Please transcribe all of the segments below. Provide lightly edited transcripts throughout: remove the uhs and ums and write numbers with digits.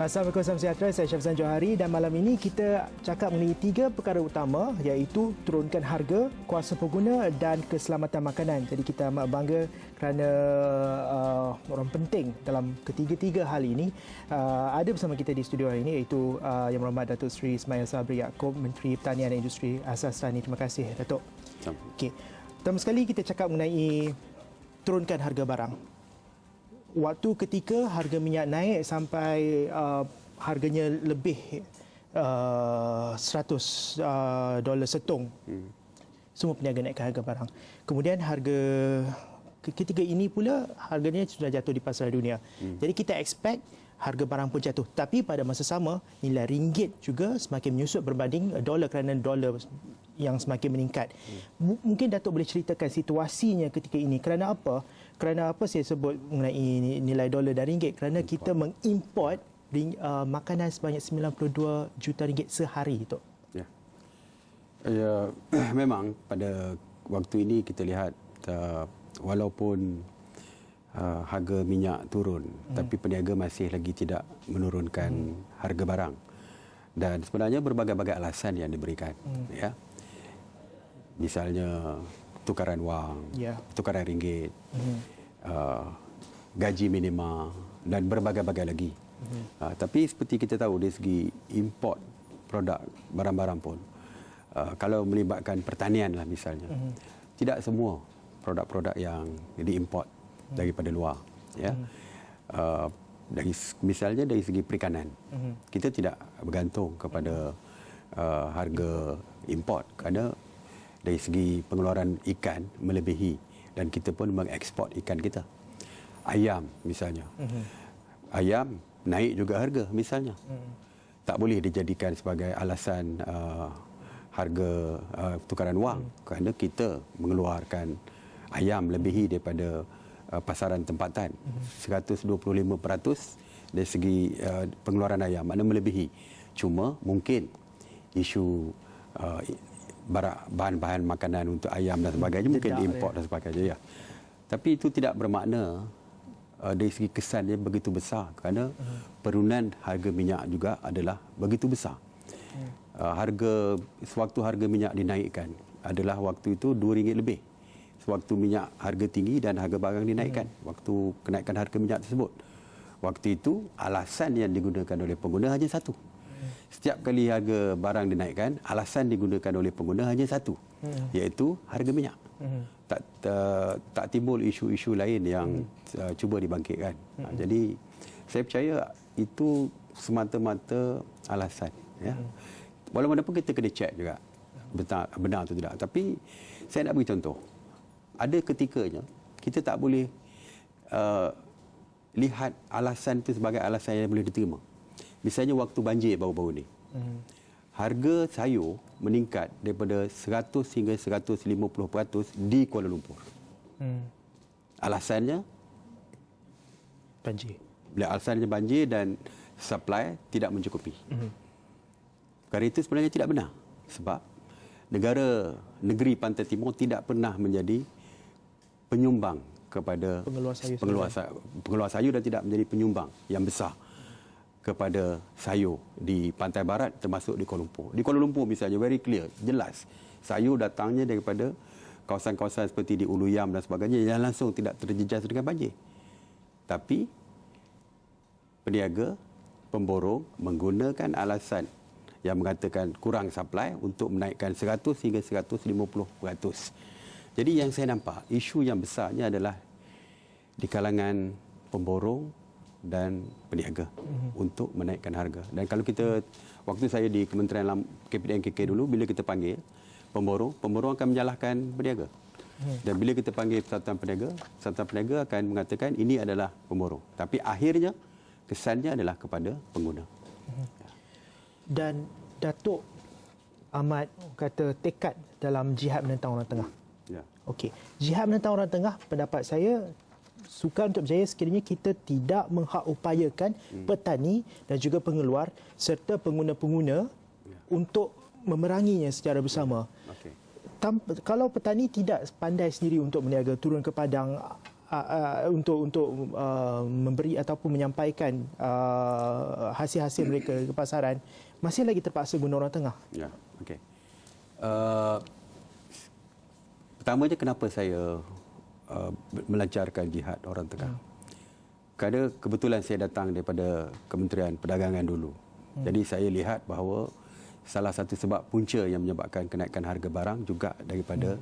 Assalamualaikum, salam sejahtera. Saya Syafzan Johari dan malam ini kita cakap mengenai 3 perkara utama iaitu turunkan harga, kuasa pengguna dan keselamatan makanan. Jadi kita amat bangga kerana orang penting dalam ketiga-tiga hal ini ada bersama kita di studio hari ini iaitu Yang Berhormat Datuk Seri Ismail Sabri Yaakob, Menteri Pertanian dan Industri Asas Tani. Terima kasih Datuk. Okey. Pertama sekali kita cakap mengenai turunkan harga barang. Waktu ketika harga minyak naik sampai harganya lebih $100 setung, semua peniaga naikkan harga barang. Kemudian harga ketika ini pula harganya sudah jatuh di pasar dunia. Jadi kita expect harga barang pun jatuh. Tapi pada masa sama nilai ringgit juga semakin menyusut berbanding dolar kerana dolar yang semakin meningkat. Mungkin Datuk boleh ceritakan situasinya ketika ini. Kerana apa? Kerana apa saya sebut mengenai nilai dolar dan ringgit? Kerana kita mengimport makanan sebanyak 92 juta ringgit sehari itu. Ya, memang pada waktu ini kita lihat walaupun harga minyak turun, tapi peniaga masih lagi tidak menurunkan harga barang. Dan sebenarnya berbagai-bagai alasan yang diberikan. Ya. Misalnya tukaran wang, tukaran ringgit, gaji minima dan berbagai-bagai lagi. Tapi seperti kita tahu dari segi import produk barang-barang pun, kalau melibatkan pertanian lah misalnya, tidak semua produk-produk yang diimport daripada luar. Ya. Misalnya dari segi perikanan, kita tidak bergantung kepada harga import kerana dari segi pengeluaran ikan melebihi dan kita pun mengeksport ikan kita. Ayam misalnya. Ayam naik juga harga misalnya. Tak boleh dijadikan sebagai alasan harga tukaran wang kerana kita mengeluarkan ayam melebihi daripada pasaran tempatan. 125% dari segi pengeluaran ayam, maknanya melebihi. Cuma mungkin isu bahan-bahan makanan untuk ayam dan sebagainya mungkin import dan sebagainya. Tapi itu tidak bermakna dari segi kesan dia begitu besar kerana penurunan harga minyak juga adalah begitu besar. Sewaktu harga minyak dinaikkan adalah waktu itu RM2 lebih. Sewaktu minyak harga tinggi dan harga barang dinaikkan. Waktu kenaikan harga minyak tersebut. Waktu itu alasan yang digunakan oleh pengguna hanya satu. Setiap kali harga barang dinaikkan, alasan digunakan oleh pengguna hanya satu, iaitu harga minyak. Tak timbul isu-isu lain yang cuba dibangkitkan. Jadi saya percaya itu semata-mata alasan. Ya. Walaupun kita kena cek juga benar atau tidak. Tapi saya nak beri contoh. Ada ketikanya kita tak boleh lihat alasan itu sebagai alasan yang boleh diterima. Misalnya waktu banjir baru-baru ni. Harga sayur meningkat daripada 100 hingga 150% di Kuala Lumpur. Alasannya? Banjir. Alasannya banjir dan supply tidak mencukupi. Perkara itu sebenarnya tidak benar. Sebab negeri Pantai Timur tidak pernah menjadi penyumbang kepada pengeluar sayur dan tidak menjadi penyumbang yang besar kepada sayur di Pantai Barat termasuk di Kuala Lumpur. Di Kuala Lumpur misalnya very clear, jelas sayur datangnya daripada kawasan-kawasan seperti di Ulu Yam dan sebagainya yang langsung tidak terjejas dengan banjir. Tapi peniaga, pemborong menggunakan alasan yang mengatakan kurang supply untuk menaikkan 100 hingga 150%. Jadi yang saya nampak, isu yang besarnya adalah di kalangan pemborong dan peniaga untuk menaikkan harga. Dan kalau kita, waktu saya di Kementerian KPDNKK dulu, bila kita panggil pemborong akan menyalahkan peniaga. Dan bila kita panggil persatuan peniaga akan mengatakan ini adalah pemborong. Tapi akhirnya kesannya adalah kepada pengguna. Dan Datuk amat kata tekad dalam jihad menentang orang tengah. Okey, jihad menentang orang tengah, pendapat saya sukar untuk berjaya sekiranya kita tidak menghak-upayakan petani dan juga pengeluar serta pengguna-pengguna untuk memeranginya secara bersama. Kalau petani tidak pandai sendiri untuk berniaga, turun ke padang, memberi ataupun menyampaikan hasil-hasil mereka ke pasaran masih lagi terpaksa guna orang tengah? Ya, okey. Pertamanya kenapa saya melancarkan jihad orang tengah? Kerana kebetulan saya datang daripada Kementerian Perdagangan dulu. Jadi saya lihat bahawa salah satu sebab punca yang menyebabkan kenaikan harga barang juga daripada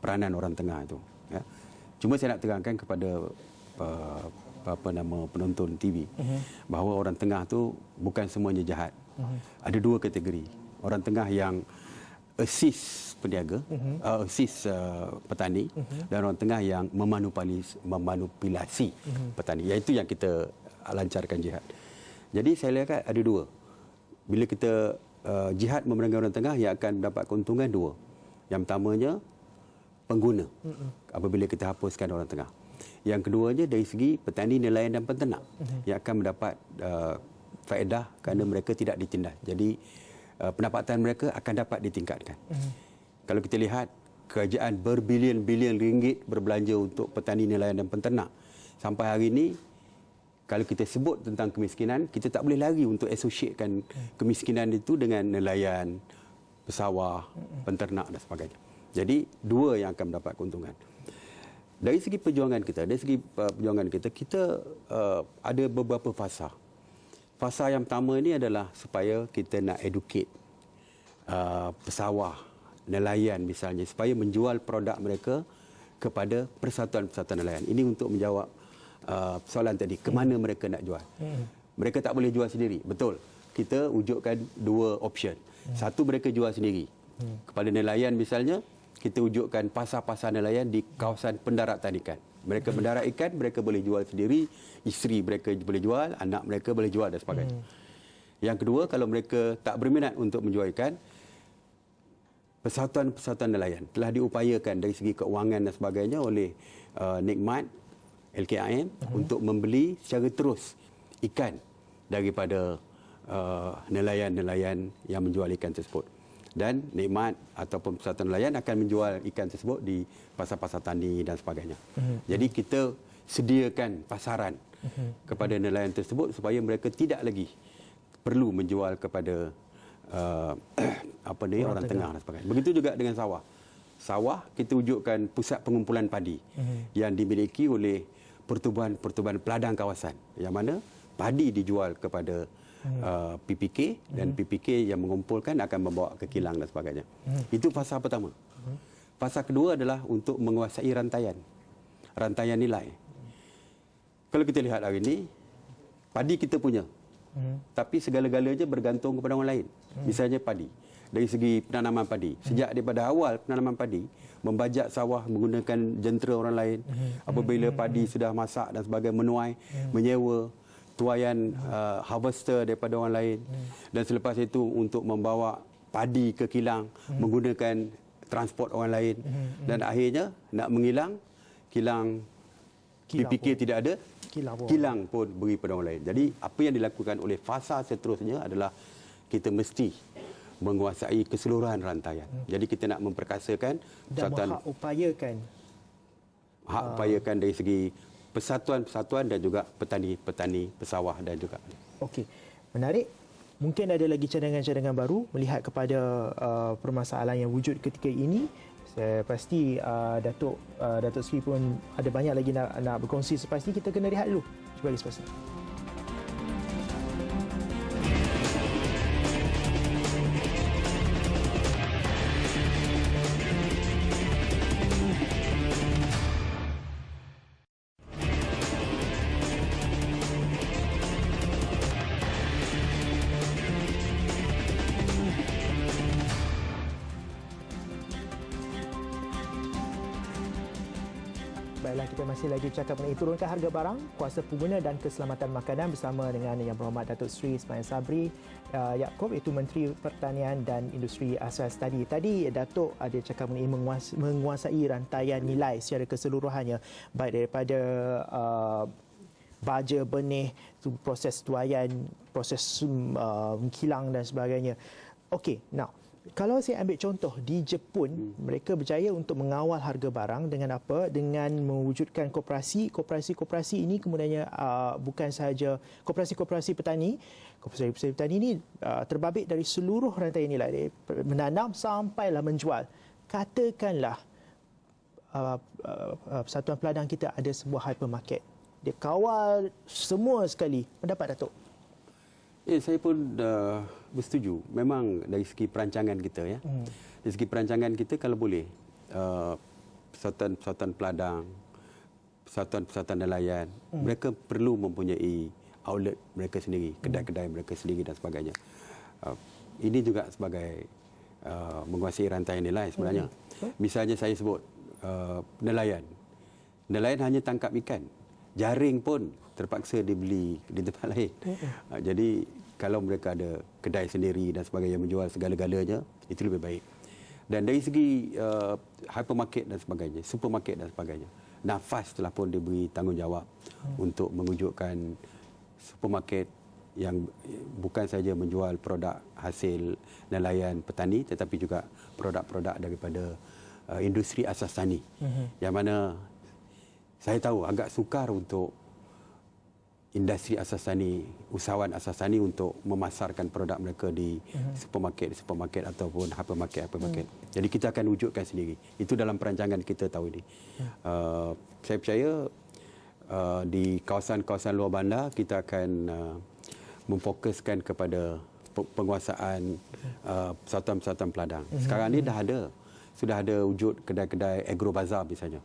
peranan orang tengah itu. Ya. Cuma saya nak terangkan kepada penonton TV bahawa orang tengah tu bukan semuanya jahat. Ada dua kategori. Orang tengah yang assist peniaga, assist petani, dan orang tengah yang memanipulasi petani. Iaitu yang kita lancarkan jihad. Jadi saya lihat ada dua. Bila kita jihad memerangi orang tengah, yang akan mendapat keuntungan dua. Yang pertamanya pengguna apabila kita hapuskan orang tengah. Yang keduanya dari segi petani, nelayan dan peternak yang akan mendapat faedah kerana mereka tidak ditindas. Jadi pendapatan mereka akan dapat ditingkatkan. Kalau kita lihat kerajaan berbilion-bilion ringgit berbelanja untuk petani, nelayan dan peternak. Sampai hari ini kalau kita sebut tentang kemiskinan, kita tak boleh lari untuk associatekan kemiskinan itu dengan nelayan, pesawah, penternak dan sebagainya. Jadi dua yang akan mendapat keuntungan. Dari segi perjuangan kita, kita ada beberapa fasa. Fasa yang pertama ini adalah supaya kita nak educate pesawah, nelayan misalnya, supaya menjual produk mereka kepada persatuan-persatuan nelayan. Ini untuk menjawab soalan tadi, ke mana mereka nak jual. Mereka tak boleh jual sendiri. Betul. Kita wujudkan dua option. Satu, mereka jual sendiri. Kepada nelayan misalnya, kita wujudkan pasar-pasar nelayan di kawasan pendaratan ikan. Mereka mendarat ikan, mereka boleh jual sendiri, isteri mereka boleh jual, anak mereka boleh jual dan sebagainya. Yang kedua, kalau mereka tak berminat untuk menjual ikan, persatuan-persatuan nelayan telah diupayakan dari segi keuangan dan sebagainya oleh Nikmat, LKIM untuk membeli secara terus ikan daripada nelayan-nelayan yang menjual ikan tersebut. Dan Nikmat ataupun persatuan nelayan akan menjual ikan tersebut di pasar-pasar tani dan sebagainya. Jadi kita sediakan pasaran kepada nelayan tersebut supaya mereka tidak lagi perlu menjual kepada orang tengah dan sebagainya. Begitu juga dengan sawah. Sawah kita wujudkan pusat pengumpulan padi yang dimiliki oleh pertubuhan peladang kawasan, yang mana padi dijual kepada PPK dan PPK yang mengumpulkan akan membawa ke kilang dan sebagainya. Itu fasa pertama. Fasa kedua adalah untuk menguasai rantaian nilai. Kalau kita lihat hari ini, padi kita punya, tapi segala-galanya bergantung kepada orang lain. Misalnya padi. Dari segi penanaman padi, sejak daripada awal penanaman padi, membajak sawah menggunakan jentera orang lain. Apabila padi sudah masak dan sebagainya, menuai, menyewa tuaian harvester daripada orang lain, dan selepas itu untuk membawa padi ke kilang menggunakan transport orang lain, dan akhirnya nak mengilang, kilang PPK tidak ada, kilang pun beri pada orang lain. Jadi apa yang dilakukan oleh fasa seterusnya adalah kita mesti menguasai keseluruhan rantaian. Jadi kita nak memperkasakan dan upayakan dari segi persatuan-persatuan dan juga petani-petani pesawah dan juga. Okey, menarik. Mungkin ada lagi cadangan-cadangan baru melihat kepada permasalahan yang wujud ketika ini. Saya pasti Datuk Seri pun ada banyak lagi nak berkongsi. Selepas ini kita kena rehat dulu. Cuba lagi selepas ini. Baiklah, kita masih lagi bercakap mengenai turunkan harga barang, kuasa pengguna dan keselamatan makanan bersama dengan Yang Berhormat Datuk Seri Ismail Sabri Yaakob, iaitu Menteri Pertanian dan Industri Asas tadi. Tadi Datuk ada cakap mengenai menguasai rantaian nilai secara keseluruhannya, baik daripada baja, benih, proses tuaian, proses kilang dan sebagainya. Okey, now Kalau saya ambil contoh di Jepun, mereka berjaya untuk mengawal harga barang dengan apa? Dengan mewujudkan koperasi. Koperasi ini kemudiannya bukan sahaja koperasi petani. Koperasi petani ini terbabit dari seluruh rantai nilai, dari menanam sampailah menjual. Katakanlah Persatuan Peladang kita ada sebuah hypermarket. Dia kawal semua sekali. Pendapat Datuk? Saya pun bersetuju. Memang dari segi perancangan kita, ya. Dari segi perancangan kita, kalau boleh, persatuan peladang, persatuan nelayan, mereka perlu mempunyai outlet mereka sendiri, kedai-kedai mereka sendiri dan sebagainya. Ini juga sebagai menguasai rantai nilai sebenarnya. Misalnya saya sebut nelayan. Nelayan hanya tangkap ikan. Jaring pun terpaksa dibeli di tempat lain. Jadi kalau mereka ada kedai sendiri dan sebagainya, menjual segala-galanya, itu lebih baik. Dan dari segi hypermarket dan sebagainya, supermarket dan sebagainya, Nafas telah pun diberi tanggungjawab untuk mewujudkan supermarket yang bukan saja menjual produk hasil nelayan petani, tetapi juga produk-produk daripada industri asas tani. Yang mana saya tahu agak sukar untuk industri asas tani, usahawan asas tani untuk memasarkan produk mereka di supermarket ataupun hypermarket. Jadi kita akan wujudkan sendiri. Itu dalam perancangan kita tahun ini. Saya percaya di kawasan-kawasan luar bandar kita akan memfokuskan kepada penguasaan persatuan-persatuan peladang. Sekarang ini sudah ada wujud kedai-kedai agrobazar misalnya.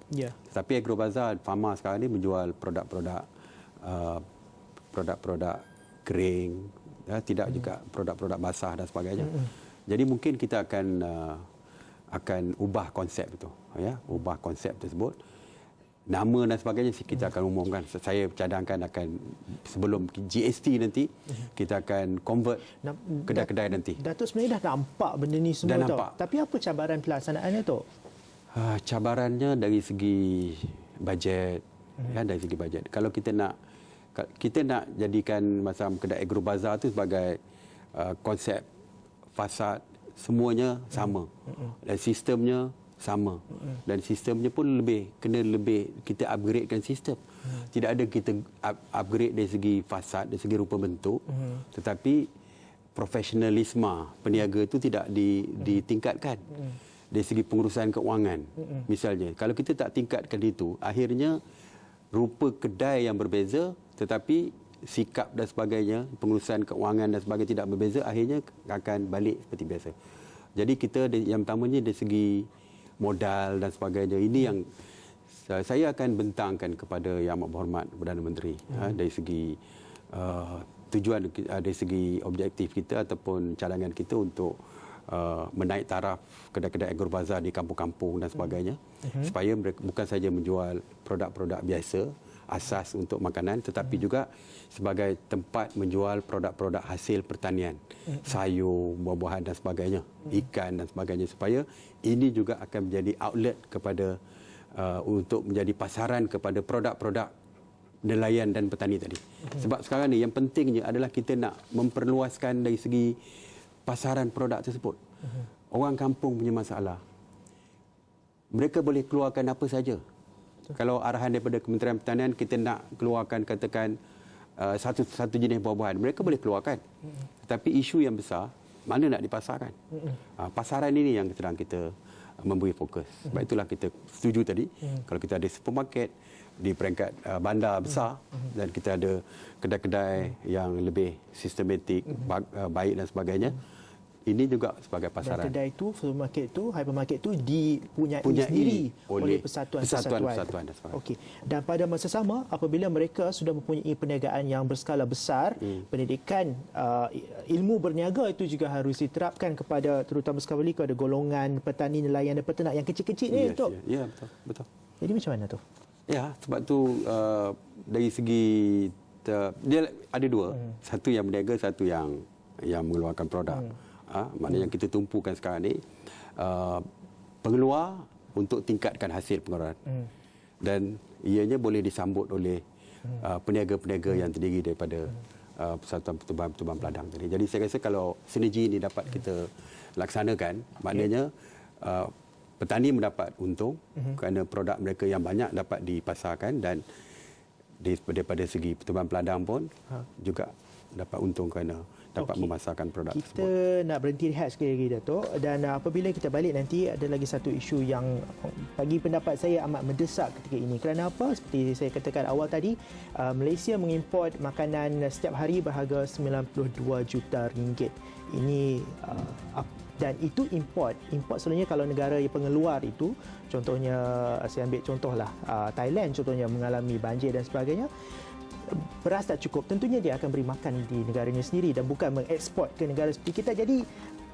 Tapi agrobazar, Fama sekarang ini menjual produk-produk kering, tidak juga produk-produk basah dan sebagainya. Jadi mungkin kita akan ubah konsep itu, ubah konsep tersebut. Nama dan sebagainya kita akan umumkan. Saya cadangkan akan sebelum GST nanti kita akan convert kedai-kedai nanti. Datuk sebenarnya dah nampak benda ni semua tu. Tapi apa cabaran pelaksanaannya tu? Cabarannya dari segi bajet, dari segi bajet. Kalau kita nak jadikan macam kedai agrobazar tu sebagai konsep fasad, semuanya sama dan sistemnya sama, dan sistemnya pun kena lebih kita upgradekan sistem. Tidak ada kita upgrade dari segi fasad, dari segi rupa bentuk, tetapi profesionalisme peniaga itu tidak ditingkatkan. Dari segi pengurusan keuangan misalnya, kalau kita tak tingkatkan itu, akhirnya rupa kedai yang berbeza tetapi sikap dan sebagainya, pengurusan keuangan dan sebagainya tidak berbeza, akhirnya akan balik seperti biasa. Jadi kita yang pertamanya dari segi modal dan sebagainya, ini yang saya akan bentangkan kepada Yang Amat Berhormat Perdana Menteri dari segi tujuan, dari segi objektif kita ataupun cadangan kita untuk menaik taraf kedai-kedai agrobazar di kampung-kampung dan sebagainya, supaya mereka bukan saja menjual produk-produk biasa asas untuk makanan, tetapi juga sebagai tempat menjual produk-produk hasil pertanian, sayur, buah-buahan dan sebagainya, ikan dan sebagainya, supaya ini juga akan menjadi outlet kepada untuk menjadi pasaran kepada produk-produk nelayan dan petani tadi. Sebab sekarang ni yang pentingnya adalah kita nak memperluaskan dari segi pasaran produk tersebut. Orang kampung punya masalah, mereka boleh keluarkan apa saja. Kalau arahan daripada Kementerian Pertanian, kita nak keluarkan katakan satu jenis buah-buahan, mereka boleh keluarkan. Tetapi isu yang besar, mana nak dipasarkan? Pasaran ini yang sedang kita memberi fokus. Sebab itulah kita setuju tadi, kalau kita ada supermarket di peringkat bandar besar dan kita ada kedai-kedai yang lebih sistematik, baik dan sebagainya, ini juga sebagai pasaran. Dan kedai itu, supermarket itu, hypermarket itu dipunyai sendiri oleh persatuan-persatuan. Okey. Dan pada masa sama, apabila mereka sudah mempunyai perniagaan yang berskala besar, pendidikan ilmu berniaga itu juga harus diterapkan kepada, terutama sekali kepada golongan petani, nelayan dan peternak yang kecil-kecil ni, betul? Ya, betul. Jadi macam mana tu? Ya, sebab tu dari segi dia ada dua, satu yang berniaga, satu yang mengeluarkan produk. Maknanya yang kita tumpukan sekarang ni pengeluar untuk tingkatkan hasil pengeluaran, dan ianya boleh disambut oleh peniaga-peniaga yang terdiri daripada Persatuan Pertubuhan Peladang tadi. Jadi saya rasa kalau sinergi ini dapat kita laksanakan, maknanya petani mendapat untung kerana produk mereka yang banyak dapat dipasarkan, dan daripada segi Pertubuhan Peladang pun juga dapat untung kerana dapat memasarkan produk kita tersebut. Kita nak berhenti rehat sekali lagi, Datuk. Dan apabila kita balik nanti, ada lagi satu isu yang bagi pendapat saya amat mendesak ketika ini. Kerana apa? Seperti saya katakan awal tadi, Malaysia mengimport makanan setiap hari berharga 92 juta ringgit. Ini dan itu import. Import sebenarnya kalau negara yang pengeluar itu, contohnya saya ambil contohlah Thailand contohnya mengalami banjir dan sebagainya, beras tak cukup, tentunya dia akan beri makan di negaranya sendiri dan bukan mengeksport ke negara seperti kita. Jadi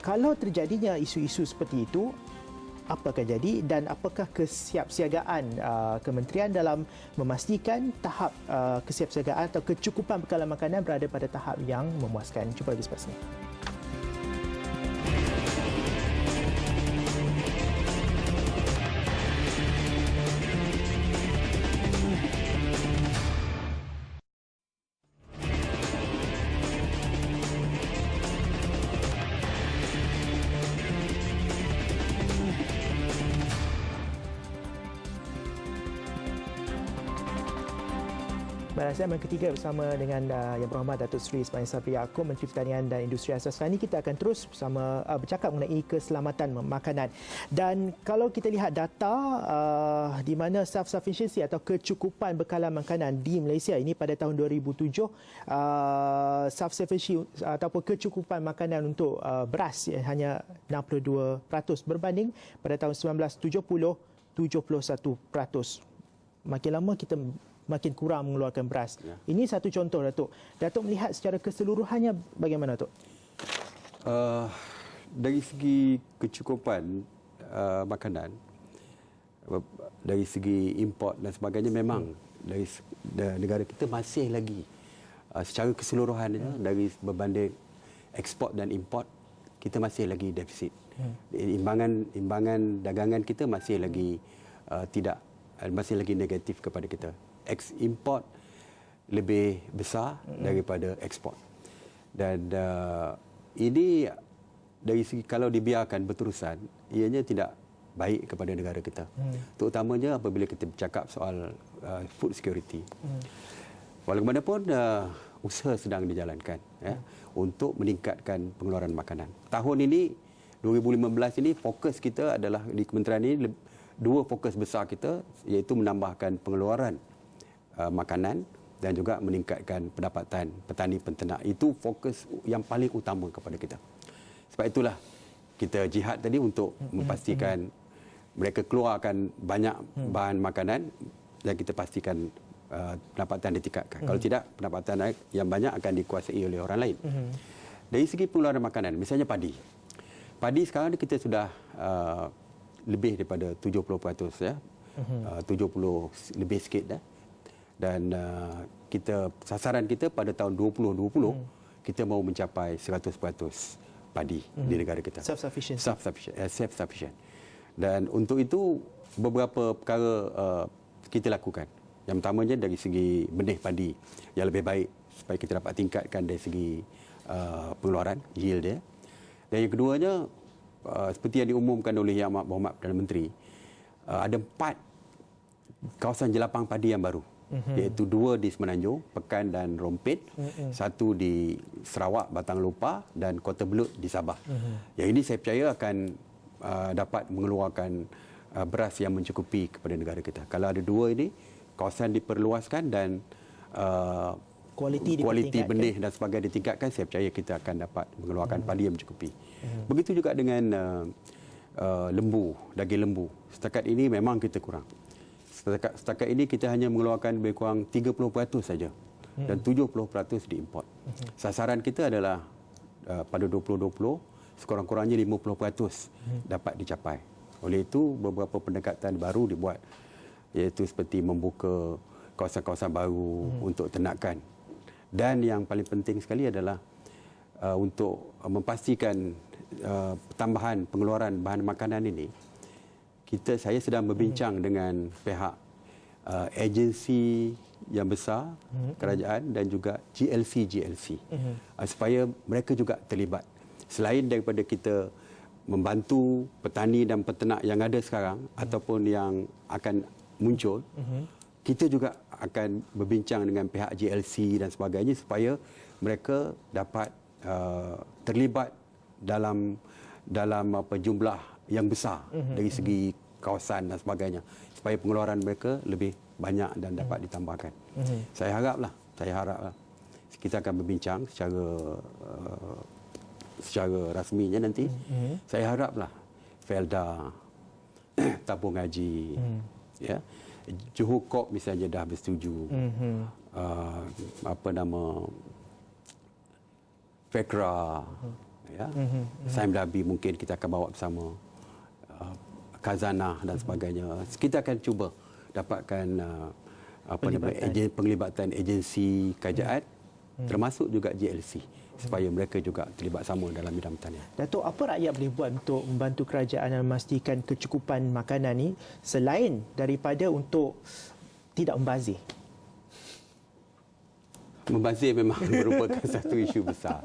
kalau terjadinya isu-isu seperti itu, apa akan jadi dan apakah kesiapsiagaan kementerian dalam memastikan tahap kesiapsiagaan atau kecukupan bekalan makanan berada pada tahap yang memuaskan? Cuba lagi selepas ini. Saya yang ketiga bersama dengan Yang Berhormat Datuk Seri Ismail Sabri Yaakob, Menteri Pertanian dan Industri Asas Tani. Kita akan terus bersama bercakap mengenai keselamatan makanan. Dan kalau kita lihat data di mana self-sufficiency atau kecukupan bekalan makanan di Malaysia ini pada tahun 2007, self-sufficiency ataupun kecukupan makanan untuk beras hanya 62% berbanding pada tahun 1970 71%. Makin lama kita makin kurang mengeluarkan beras. Ya. Ini satu contoh, Datuk. Datuk melihat secara keseluruhannya bagaimana, Datuk? Dari segi kecukupan makanan, dari segi import dan sebagainya, memang dari negara kita masih lagi secara keseluruhannya dari berbanding ekspor dan import, kita masih lagi defisit. Imbangan dagangan kita masih lagi masih lagi negatif kepada kita. Import lebih besar daripada ekspor. Dan ini dari segi kalau dibiarkan berterusan, ianya tidak baik kepada negara kita. Terutamanya apabila kita bercakap soal food security. Walaupun usaha sedang dijalankan untuk meningkatkan pengeluaran makanan. Tahun ini 2015 ini fokus kita adalah di kementerian ini, dua fokus besar kita iaitu menambahkan pengeluaran makanan dan juga meningkatkan pendapatan petani penternak. Itu fokus yang paling utama kepada kita. Sebab itulah kita jihad tadi untuk memastikan mereka keluarkan banyak bahan makanan dan kita pastikan pendapatan ditingkatkan. Kalau tidak, pendapatan yang banyak akan dikuasai oleh orang lain. Dari segi pengeluaran makanan, misalnya padi. Padi sekarang kita sudah lebih daripada 70%, ya. 70 lebih sikit dah. Dan sasaran kita pada tahun 2020 kita mahu mencapai 100% padi di negara kita. Self-sufficient. Dan untuk itu beberapa perkara kita lakukan. Yang pertamanya dari segi benih padi yang lebih baik supaya kita dapat tingkatkan dari segi pengeluaran yield dia. Dan yang keduanya seperti yang diumumkan oleh Yang Berhormat Perdana Menteri, ada 4 kawasan jelapang padi yang baru. Iaitu 2 di Semenanjung, Pekan dan Rompit, 1 di Sarawak, Batang Lopa dan Kota Belud di Sabah. Yang ini saya percaya akan dapat mengeluarkan beras yang mencukupi kepada negara kita. Kalau ada 2 ini, kawasan diperluaskan dan kualiti benih dan sebagainya ditingkatkan, saya percaya kita akan dapat mengeluarkan padi yang mencukupi. Begitu juga dengan lembu, daging lembu. Setakat ini memang kita kurang. Setakat ini kita hanya mengeluarkan lebih kurang 30% saja dan 70% diimport. Sasaran kita adalah pada 2020 sekurang-kurangnya 50% dapat dicapai. Oleh itu beberapa pendekatan baru dibuat, iaitu seperti membuka kawasan-kawasan baru untuk ternakan. Dan yang paling penting sekali adalah untuk memastikan tambahan pengeluaran bahan makanan ini, saya sedang berbincang dengan pihak agensi yang besar kerajaan dan juga GLC supaya mereka juga terlibat. Selain daripada kita membantu petani dan peternak yang ada sekarang ataupun yang akan muncul, kita juga akan berbincang dengan pihak GLC dan sebagainya supaya mereka dapat terlibat dalam jumlah yang besar dari segi kawasan dan sebagainya, supaya pengeluaran mereka lebih banyak dan dapat ditambahkan. Saya haraplah kita akan berbincang secara rasminya nanti. Saya haraplah Felda, tabung haji, ya, Johor Corp misalnya dah bersetuju, FECRA, ya, Saim Dhabi mungkin kita akan bawa bersama, Khazanah dan sebagainya. Kita akan cuba dapatkan penglibatan agensi kerajaan, termasuk juga GLC, supaya mereka juga terlibat sama dalam bidang pertanian. Datuk, apa rakyat boleh buat untuk membantu kerajaan dan memastikan kecukupan makanan ni selain daripada untuk tidak membazir? Membazir memang merupakan satu isu besar.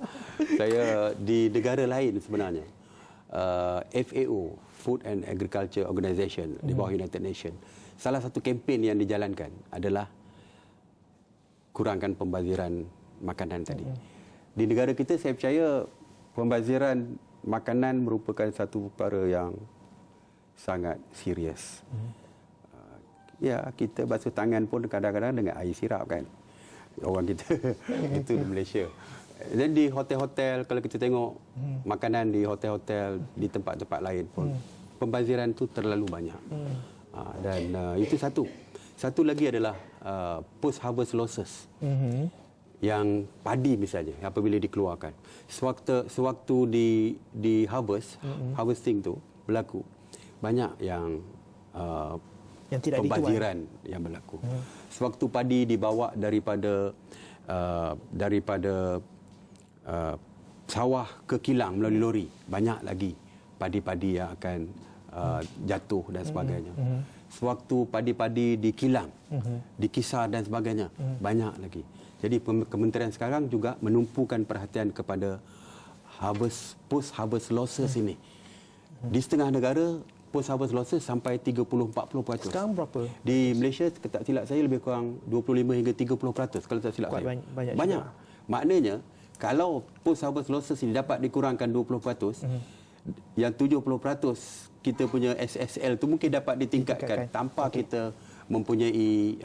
Saya di negara lain sebenarnya, FAO, Food and Agriculture Organization di bawah United Nations, salah satu kempen yang dijalankan adalah kurangkan pembaziran makanan tadi. Di negara kita, saya percaya pembaziran makanan merupakan satu perkara yang sangat serius. Ya, kita basuh tangan pun kadang-kadang dengan air sirap kan. Orang kita itu di Malaysia. Dan di hotel-hotel, kalau kita tengok makanan di hotel-hotel di tempat-tempat lain pun, pembaziran itu terlalu banyak. Dan itu satu. Satu lagi adalah post-harvest losses. Yang padi misalnya, apabila dikeluarkan. Sewaktu di harvesting tu berlaku, banyak yang tidak pembaziran yang berlaku. Sewaktu padi dibawa daripada sawah ke kilang melalui lori, banyak lagi padi-padi yang akan jatuh dan sebagainya. Sewaktu padi-padi di kilang, dikisar dan sebagainya, banyak lagi. Jadi kementerian sekarang juga menumpukan perhatian kepada post-harvest losses ini. Di setengah negara, post-harvest losses sampai 30-40%. Sekarang berapa? Di Malaysia, tak silap saya, lebih kurang 25 hingga 30%. Kalau tak silap saya. Banyak. Maknanya, kalau post-harvest losses ini dapat dikurangkan 20%, yang 70% kita punya SSL tu mungkin dapat ditingkatkan tanpa kita mempunyai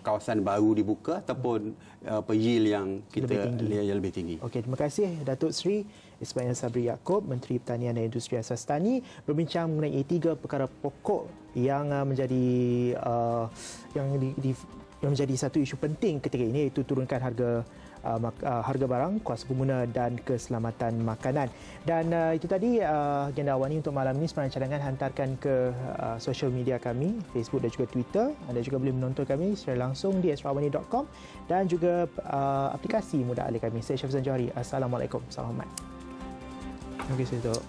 kawasan baru dibuka ataupun yield yang kita lebih tinggi. Okey, terima kasih Datuk Seri Ismail Sabri Yaakob, Menteri Pertanian dan Industri Asas Tani, berbincang mengenai 3 perkara pokok yang menjadi yang menjadi satu isu penting ketika ini, iaitu turunkan harga barang, kuasa pengguna dan keselamatan makanan. Dan itu tadi agenda awal ini untuk malam ini. Sebenarnya cadangan hantarkan ke social media kami, Facebook dan juga Twitter. Anda juga boleh menonton kami secara langsung di esrawani.com dan juga aplikasi Mudah Alih kami. Saya Syafzan Johari. Assalamualaikum. Salam hormat. Terima kasih, Datuk.